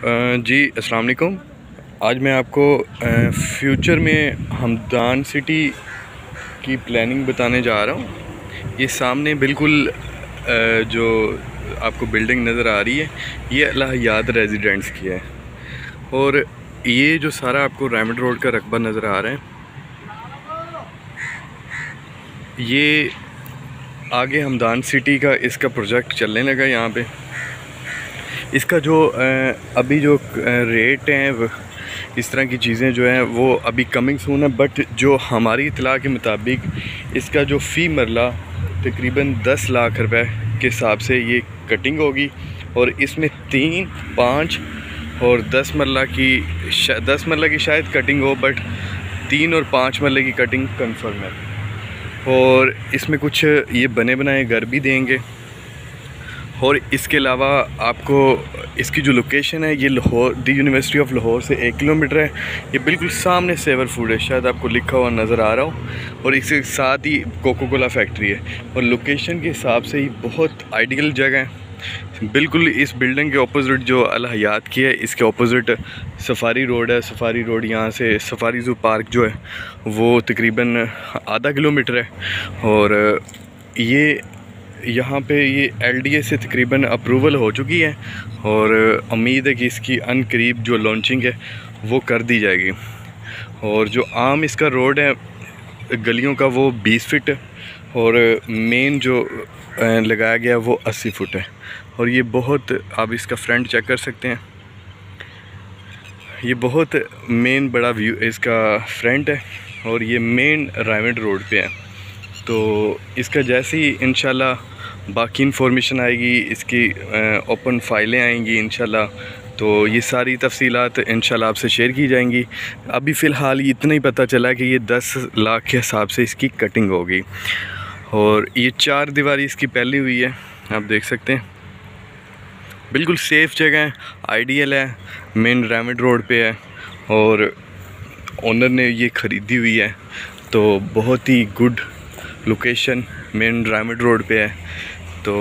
जी अस्सलाम वालेकुम। आज मैं आपको फ्यूचर में हमदान सिटी की प्लानिंग बताने जा रहा हूँ। ये सामने बिल्कुल जो आपको बिल्डिंग नज़र आ रही है ये अल हयात रेजिडेंट्स की है, और ये जो सारा आपको रायमंड रोड का रकबा नज़र आ रहा है ये आगे हमदान सिटी का इसका प्रोजेक्ट चलने लगा। यहाँ पे इसका जो अभी जो रेट हैं, इस तरह की चीज़ें जो हैं वो अभी कमिंग सून है, बट जो हमारी इतला के मुताबिक इसका जो फ़ी मरला तकरीबन 10 लाख रुपए के हिसाब से ये कटिंग होगी, और इसमें 3, 5 और 10 मरला की शायद कटिंग हो, बट 3 और 5 मरले की कटिंग कंफर्म है। और इसमें कुछ ये बने बनाए घर भी देंगे, और इसके अलावा आपको इसकी जो लोकेशन है ये लाहौर दी यूनिवर्सिटी ऑफ लाहौर से 1 किलोमीटर है। ये बिल्कुल सामने सेवर फूड है, शायद आपको लिखा हुआ नज़र आ रहा हो, और इसके साथ ही कोको कोला फैक्ट्री है। और लोकेशन के हिसाब से ही बहुत आइडियल जगह है। बिल्कुल इस बिल्डिंग के ऑपोजिट जो अल हयात की है, इसके ऑपोजिट सफारी रोड है। सफारी रोड यहाँ से सफारी ज़ू पार्क जो है वो तकरीबन आधा किलोमीटर है, और ये यहाँ पे ये LDA से तकरीबन अप्रूवल हो चुकी है, और उम्मीद है कि इसकी अनकरीब जो लॉन्चिंग है वो कर दी जाएगी। और जो आम इसका रोड है गलियों का वो 20 फीट है, और मेन जो लगाया गया वो 80 फुट है। और ये बहुत, आप इसका फ्रंट चेक कर सकते हैं, ये बहुत मेन बड़ा व्यू इसका फ्रंट है, और ये मेन रायमंड रोड पे है। तो इसका जैसे ही इंशाल्लाह बाकी इन्फॉर्मेशन आएगी, इसकी ओपन फाइलें आएंगी इंशाल्लाह, तो ये सारी तफसीलात इंशाल्लाह आपसे शेयर की जाएंगी। अभी फ़िलहाल ये इतना ही पता चला कि ये 10 लाख के हिसाब से इसकी कटिंग होगी, और ये 4 दीवारी इसकी पहली हुई है, आप देख सकते हैं। बिल्कुल सेफ़ जगह है, आइडियल है, मेन रायमंड रोड पे है, और ओनर ने ये ख़रीदी हुई है, तो बहुत ही good location main Raymond road पे है। तो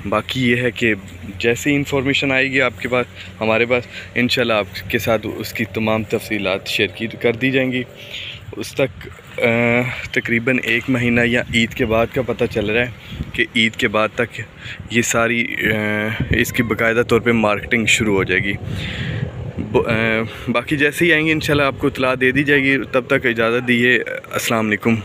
बाकी ये है कि जैसे ही इंफॉर्मेशन आएगी आपके पास, हमारे पास, इंशाल्लाह आपके साथ उसकी तमाम तफसीलात शेयर कर दी जाएंगी। उस तक तकरीबन 1 महीना या ईद के बाद का पता चल रहा है कि ईद के बाद तक ये सारी इसकी बाकायदा तौर पे मार्केटिंग शुरू हो जाएगी। बाकी जैसे ही आएंगे इंशाल्लाह आपको इत्तला दे दी जाएगी। तब तक इजाज़त दीजिए। अस्सलाम वालेकुम।